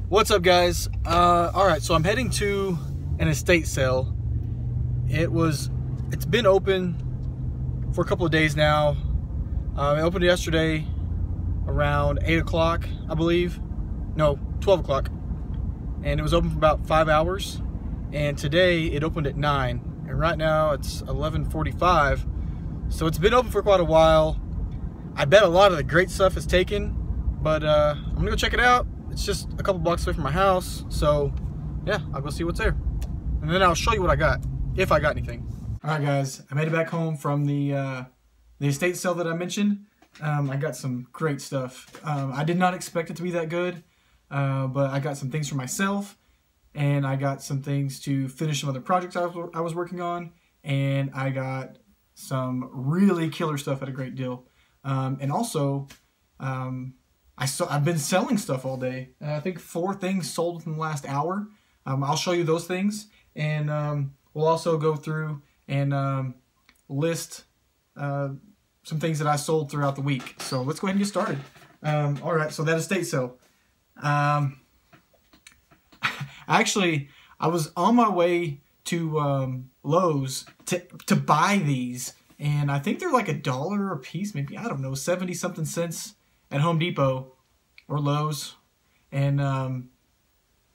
What's up, guys? Alright, so I'm heading to an estate sale. It's been open for a couple of days now. It opened yesterday around 8 o'clock, I believe. No, 12 o'clock. And it was open for about 5 hours. And today it opened at 9. And right now it's 11:45. So it's been open for quite a while. I bet a lot of the great stuff is taken, but I'm gonna go check it out. It's just a couple blocks away from my house, so yeah, I'll go see what's there. And then I'll show you what I got, if I got anything. Alright guys, I made it back home from the estate sale that I mentioned. I got some great stuff. I did not expect it to be that good, but I got some things for myself, and I got some things to finish some other projects I was working on, and I got some really killer stuff at a great deal. And also, I've been selling stuff all day. I think 4 things sold within the last hour. I'll show you those things, and we'll also go through and list some things that I sold throughout the week. So let's go ahead and get started. Alright, so that estate sale. Actually, I was on my way to Lowe's to buy these, and I think they're like $1 a piece, maybe, I don't know, 70-something cents at Home Depot or Lowe's. And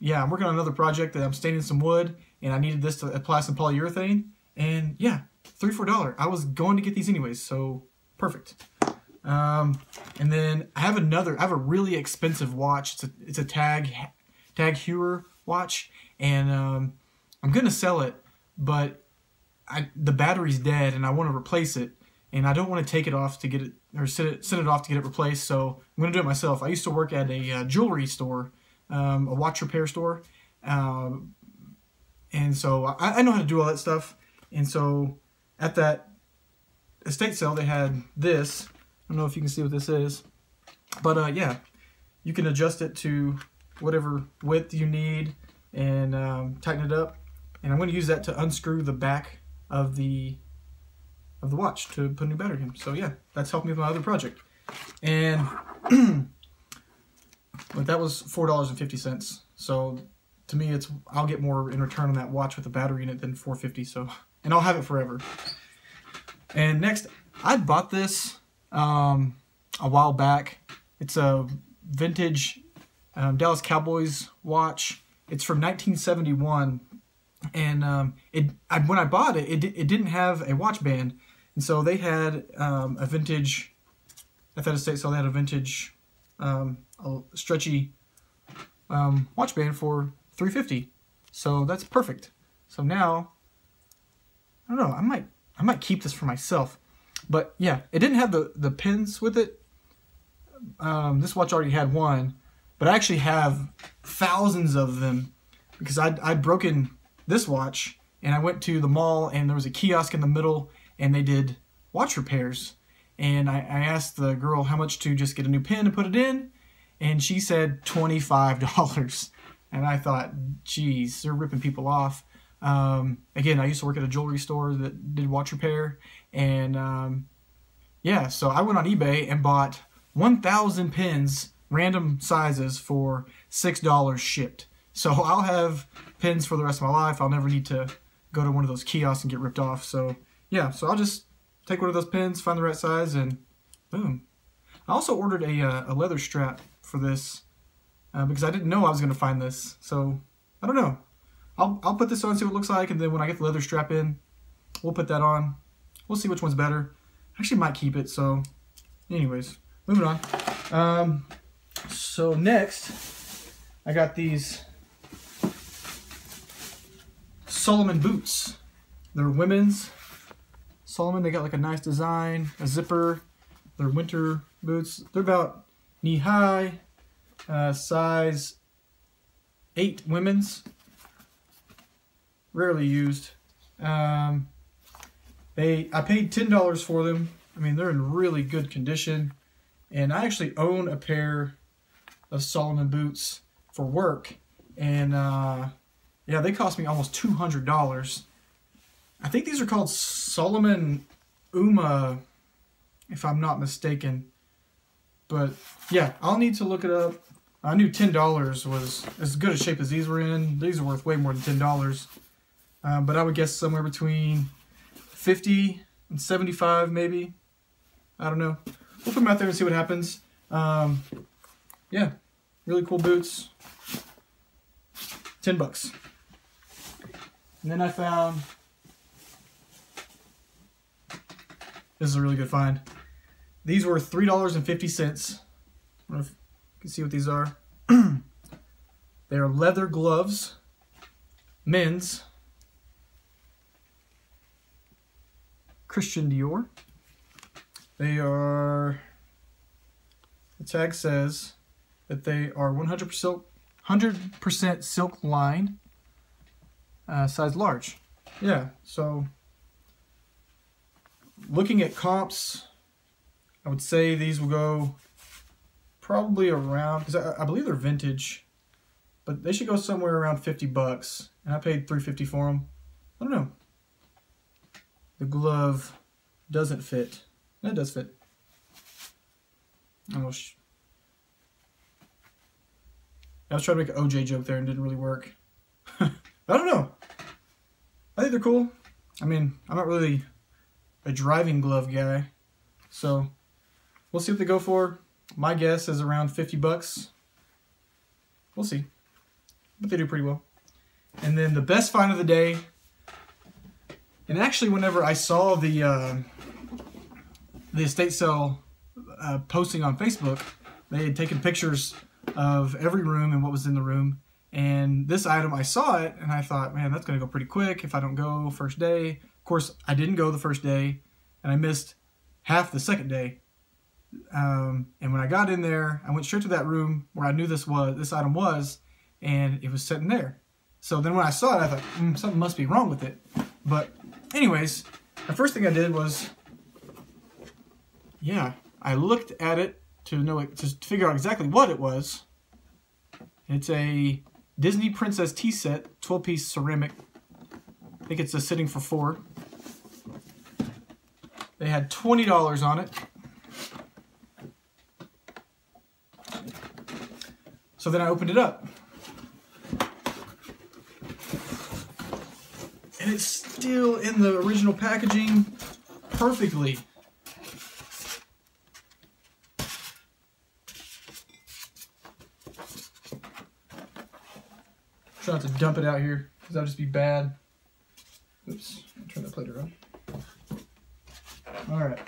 yeah, I'm working on another project that I'm staining some wood, and I needed this to apply some polyurethane, and yeah, $3 for $1. I was going to get these anyways, so perfect. And then I have a really expensive watch. It's a Tag Heuer watch, and I'm gonna sell it, but the battery's dead and I want to replace it, and I don't want to take it off to get it, or send it off to get it replaced, so I'm going to do it myself. I used to work at a jewelry store, a watch repair store, and so I know how to do all that stuff. And so at that estate sale they had this. I don't know if you can see what this is, but yeah, you can adjust it to whatever width you need and tighten it up. And I'm going to use that to unscrew the back of the watch to put a new battery in. So yeah, that's helped me with my other project. And but that was $4.50. So to me, I'll get more in return on that watch with the battery in it than $4.50. So, and I'll have it forever. And next, I bought this a while back. It's a vintage Dallas Cowboys watch. It's from 1971. And when I bought it, it didn't have a watch band, and so they had a vintage. At that estate sale, they had a vintage, a stretchy watch band for $3.50. So that's perfect. So now, I don't know. I might keep this for myself, but yeah, it didn't have the pins with it. This watch already had one, but I actually have thousands of them because I'd broken this watch, and I went to the mall, and there was a kiosk in the middle, and they did watch repairs. And I asked the girl how much to just get a new pin and put it in, and she said $25. And I thought, geez, they're ripping people off. Again, I used to work at a jewelry store that did watch repair, and yeah, so I went on eBay and bought 1,000 pins, random sizes, for $6 shipped. So I'll have pins for the rest of my life. I'll never need to go to one of those kiosks and get ripped off. So yeah, so I'll just take one of those pins, find the right size, and boom. I also ordered a leather strap for this because I didn't know I was going to find this. So I don't know. I'll put this on, see what it looks like, and then when I get the leather strap in, we'll put that on. We'll see which one's better. I actually might keep it. So anyways, moving on. So next, I got these Salomon boots. They're women's Salomon. They got like a nice design, a zipper. They're winter boots. They're about knee high, size 8 women's. Rarely used. I paid $10 for them. I mean, they're in really good condition, and I actually own a pair of Salomon boots for work, and yeah, they cost me almost $200. I think these are called Salomon Uma, if I'm not mistaken. But yeah, I'll need to look it up. I knew $10 was as good a shape as these were in. These are worth way more than $10. But I would guess somewhere between 50 and 75 maybe. I don't know. We'll put them out there and see what happens. Yeah, really cool boots. $10. And then I found, this is a really good find. These were $3.50. I don't know if you can see what these are. They are leather gloves, men's, Christian Dior. They are, the tag says that they are 100% silk lined, size large. Yeah, so looking at comps, I would say these will go probably around, because I believe they're vintage, but they should go somewhere around $50, and I paid $3.50 for them. I don't know. The glove doesn't fit. That does fit. I was trying to make an OJ joke there and didn't really work. I don't know. I think they're cool. I mean, I'm not really a driving glove guy, so we'll see what they go for. My guess is around $50. We'll see. But they do pretty well. And then the best find of the day, and actually whenever I saw the estate sale posting on Facebook, they had taken pictures of every room and what was in the room. And this item, I saw it and I thought, man, that's going to go pretty quick if I don't go first day. Of course, I didn't go the first day and I missed half the second day. And when I got in there, I went straight to that room where I knew this item was, and it was sitting there. So then when I saw it, I thought, something must be wrong with it. But anyways, the first thing I did was, yeah, I looked at it to figure out exactly what it was. It's a Disney Princess tea set, 12-piece ceramic. I think it's a sitting for 4. They had $20 on it. So then I opened it up. And it's still in the original packaging perfectly. Try not to dump it out here, because that'll just be bad. Oops, I'll turn the plate around. Alright.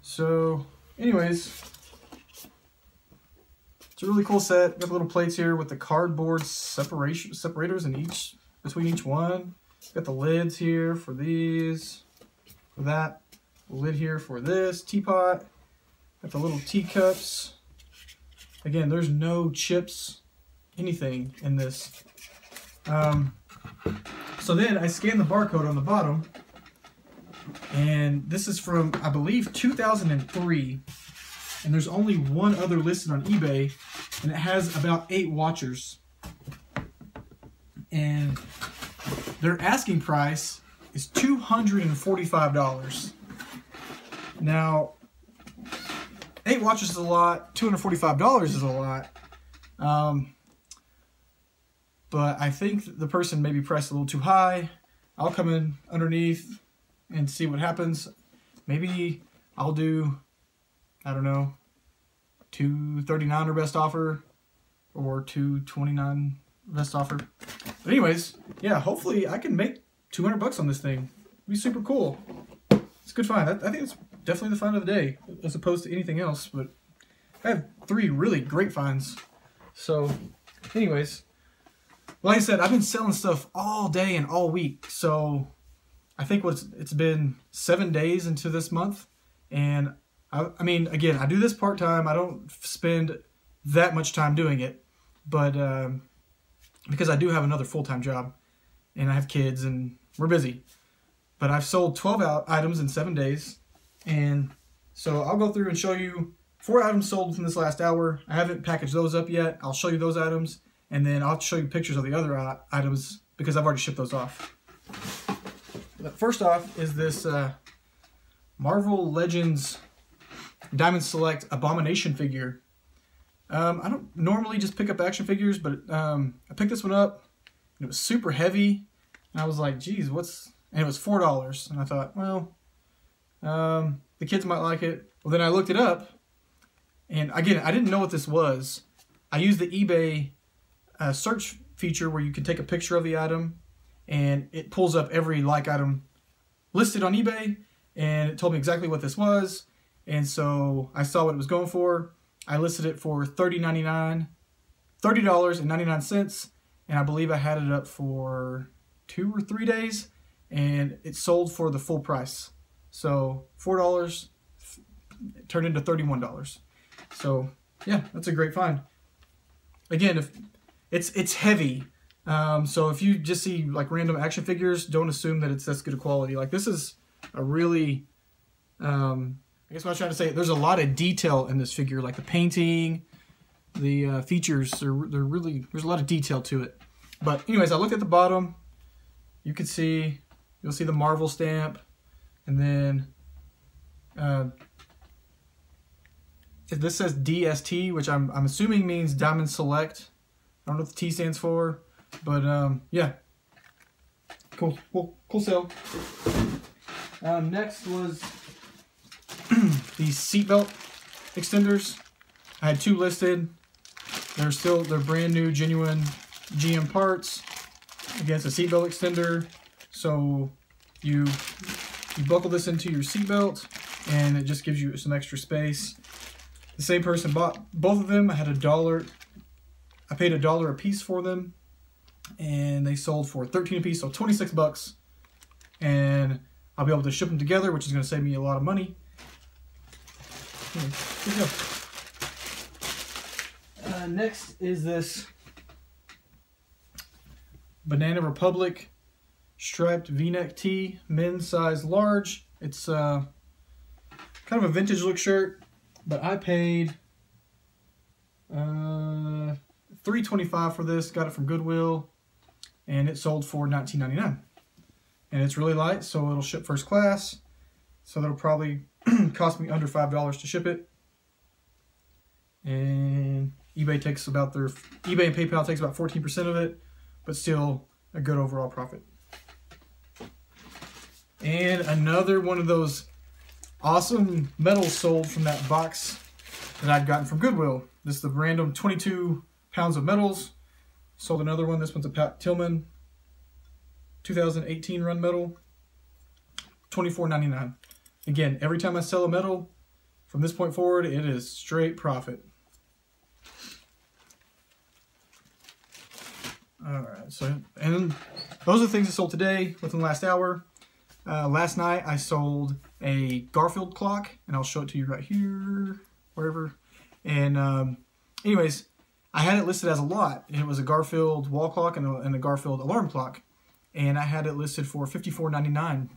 So, anyways, it's a really cool set. Got the little plates here with the cardboard separators between each one. Got the lids here for these, for that. The lid here for this teapot. Got the little teacups. Again, there's no chips, anything in this. So then I scanned the barcode on the bottom, and this is from, I believe, 2003. And there's only one other listed on eBay, and it has about 8 watchers. And their asking price is $245. Now, 8 watchers is a lot, $245 is a lot. But I think the person maybe priced a little too high. I'll come in underneath and see what happens. Maybe I'll do, I don't know, $239 or best offer, or $229 best offer. But anyways, yeah, hopefully I can make $200 on this thing. It'd be super cool. It's a good find. I think it's definitely the find of the day, as opposed to anything else. But I have 3 really great finds. So, anyways, like I said, I've been selling stuff all day and all week. So I think it's been 7 days into this month, and I mean, again, I do this part-time. I don't spend that much time doing it, but because I do have another full-time job, and I have kids, and we're busy. But I've sold 12 items in 7 days, and so I'll go through and show you 4 items sold within this last hour. I haven't packaged those up yet. I'll show you those items, and then I'll show you pictures of the other items because I've already shipped those off. But first off is this Marvel Legends Diamond Select Abomination figure. I don't normally just pick up action figures, but I picked this one up, and it was super heavy, and I was like, geez, and it was $4, and I thought, well, the kids might like it. Well, then I looked it up, and again, I didn't know what this was. I used the eBay search feature where you can take a picture of the item, and it pulls up every like item listed on eBay, and it told me exactly what this was, and so I saw what it was going for. I listed it for $30.99, and I believe I had it up for 2 or 3 days, and it sold for the full price. So $4 turned into $31. So yeah, that's a great find. Again, if it's heavy, so if you just see like random action figures, don't assume that it's this good a quality. Like this is a really, I guess what I was trying to say, there's a lot of detail in this figure, like the painting, the features. They're really, there's a lot of detail to it. But anyways, I looked at the bottom. You can see, you'll see the Marvel stamp, and then this says DST, which I'm assuming means Diamond Select. I don't know what the T stands for, but yeah, cool sale. Next was these seatbelt extenders. I had 2 listed. They're brand new, genuine GM parts. Again, it's a seatbelt extender. So you buckle this into your seatbelt, and it just gives you some extra space. The same person bought both of them. I paid $1 a piece for them, and they sold for $13 a piece, so $26. And I'll be able to ship them together, which is going to save me a lot of money. Here we go. Next is this Banana Republic striped V-neck tee, men's size large. It's kind of a vintage look shirt, but I paid $3.25 for this. Got it from Goodwill, and it sold for $19.99. And it's really light, so it'll ship first class. So that'll probably cost me under $5 to ship it. And eBay and PayPal takes about 14% of it, but still a good overall profit. And another one of those awesome medals sold from that box that I'd gotten from Goodwill. This is the random 22 pounds of medals. Sold another one. This one's a Pat Tillman 2018 run medal. $24.99. Again, every time I sell a medal from this point forward, it is straight profit. Alright, and those are the things I sold today within the last hour. Last night I sold a Garfield clock, and I'll show it to you right here, wherever. And anyways, I had it listed as a lot. It was a Garfield wall clock and a Garfield alarm clock, and I had it listed for $54.99.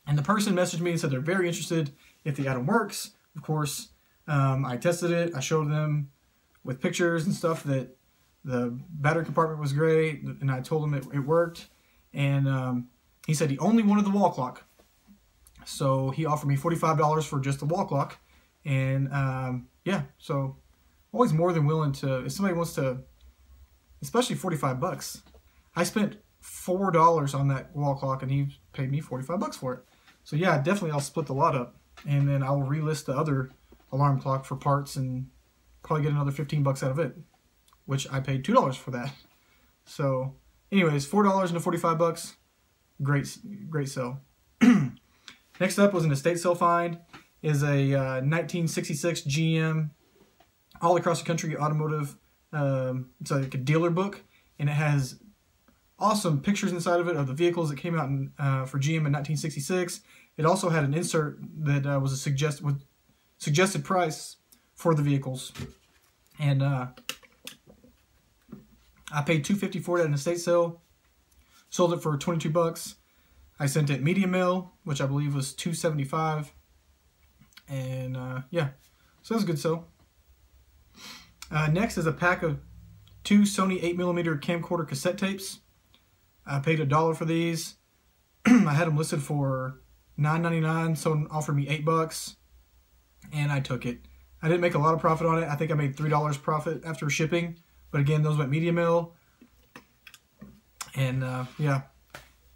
And the person messaged me and said they're very interested if the item works. Of course, I tested it. I showed them with pictures and stuff that the battery compartment was great, and I told him it worked. And he said he only wanted the wall clock, so he offered me $45 for just the wall clock. And yeah, so always more than willing to, if somebody wants to, especially $45. I spent $4 on that wall clock, and he paid me $45 for it. So yeah, definitely I'll split the lot up, and then I will relist the other alarm clock for parts and probably get another $15 out of it, which I paid $2 for that. So anyways, $4 into $45, great sale. Next up was an estate sale find. Is a 1966 GM all across the country automotive. It's like a dealer book, and it has awesome pictures inside of it of the vehicles that came out for GM in 1966. It also had an insert that was a suggested price for the vehicles, and I paid $2.50 for it at an estate sale. Sold it for $22. I sent it medium mail, which I believe was $2.75, and yeah, so that was a good sale. Next is a pack of 2 Sony 8mm camcorder cassette tapes. I paid $1 for these. I had them listed for $9.99. Someone offered me $8, and I took it. I didn't make a lot of profit on it. I think I made $3 profit after shipping. But again, those went medium mill. And yeah,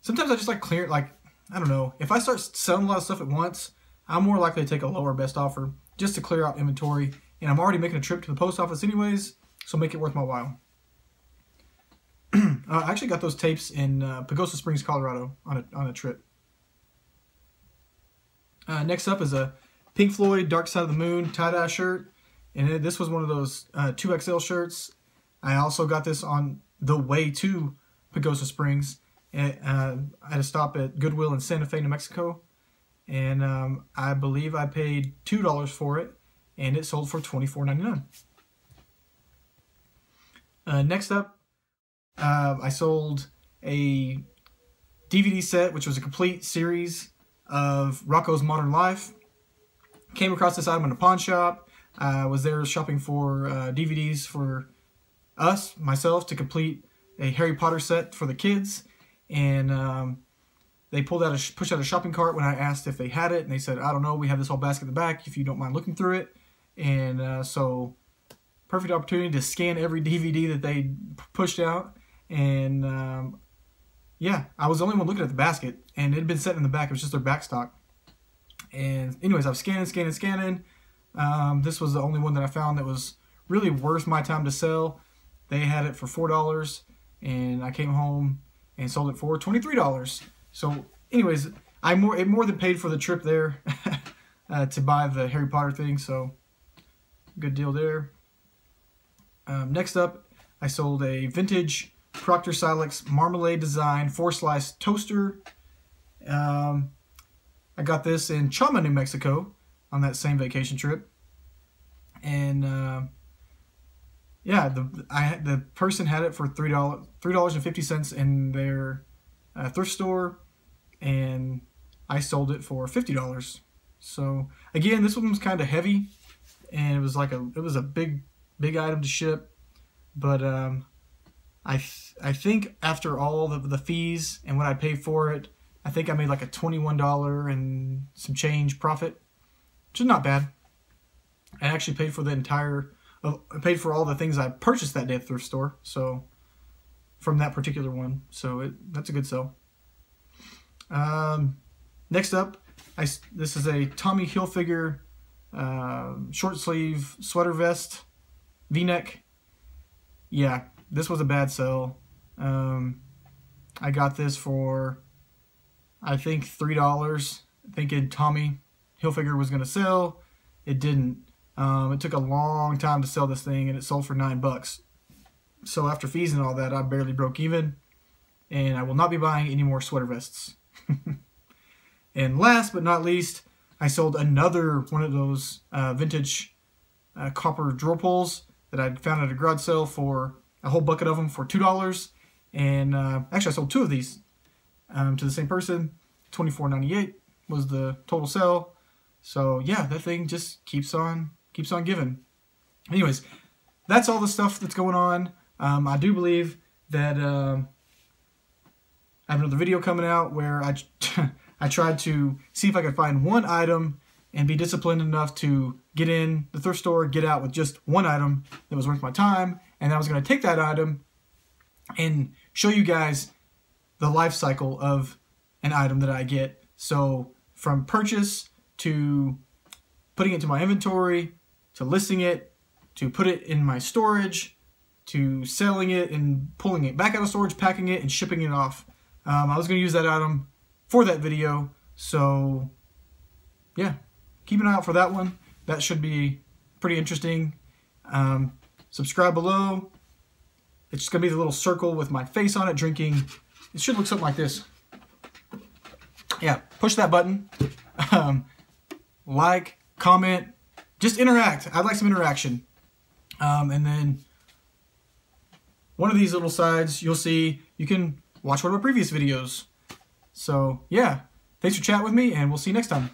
sometimes I just like clear, like, I don't know. If I start selling a lot of stuff at once, I'm more likely to take a lower best offer just to clear out inventory. And I'm already making a trip to the post office anyways, so make it worth my while. I actually got those tapes in Pagosa Springs, Colorado on a trip. Next up is a Pink Floyd Dark Side of the Moon tie-dye shirt. And this was one of those 2XL shirts. I also got this on the way to Pagosa Springs. I had a stop at Goodwill in Santa Fe, New Mexico. And I believe I paid $2 for it. And it sold for $24.99. Next up, I sold a DVD set, which was a complete series of Rocko's Modern Life. Came across this item in a pawn shop. I was there shopping for DVDs for myself, to complete a Harry Potter set for the kids. And they pushed out a shopping cart when I asked if they had it. And they said, I don't know, we have this whole basket in the back if you don't mind looking through it. And so, perfect opportunity to scan every DVD that they pushed out. And yeah, I was the only one looking at the basket, and it had been set in the back. It was just their back stock. And anyways, I was scanning. This was the only one that I found that was really worth my time to sell. They had it for $4, and I came home and sold it for $23. So anyways, it more than paid for the trip there to buy the Harry Potter thing, so good deal there. Next up, I sold a vintage Proctor Silex Marmalade Design 4-slice toaster. I got this in Chama, New Mexico on that same vacation trip. And yeah, the person had it for $3.50 in their thrift store, and I sold it for $50. So again, this one was kind of heavy, and it was a big item to ship. But I think after all the fees and what I paid for it, I think I made like a $21 and some change profit, which is not bad. I actually paid for I paid for all the things I purchased that day at the thrift store, so from that particular one. So that's a good sell. Next up, this is a Tommy Hilfiger short sleeve sweater vest, V-neck. Yeah, this was a bad sell. I got this for, I think, $3, thinking Tommy Hilfiger was going to sell. It didn't. It took a long time to sell this thing, and it sold for $9. So after fees and all that, I barely broke even, and I will not be buying any more sweater vests. And last but not least, I sold another one of those vintage copper drill pulls that I found at a garage sale for a whole bucket of them for $2. And actually, I sold two of these to the same person. $24.98 was the total sell. So yeah, that thing just keeps on giving. Anyways, that's all the stuff that's going on. I do believe that I have another video coming out where I tried to see if I could find one item and be disciplined enough to get in the thrift store, get out with just one item that was worth my time, and I was going to take that item and show you guys the life cycle of an item that I get. So from purchase to putting it into my inventory, to listing it, to put it in my storage, to selling it and pulling it back out of storage, packing it, and shipping it off. I was going to use that item for that video, so yeah, keep an eye out for that one. That should be pretty interesting. Subscribe below. It's just going to be the little circle with my face on it drinking. It should look something like this. Yeah, push that button. Like, comment, just interact. I'd like some interaction. And then one of these little sides, you'll see you can watch one of my previous videos. So yeah, thanks for chatting with me, and we'll see you next time.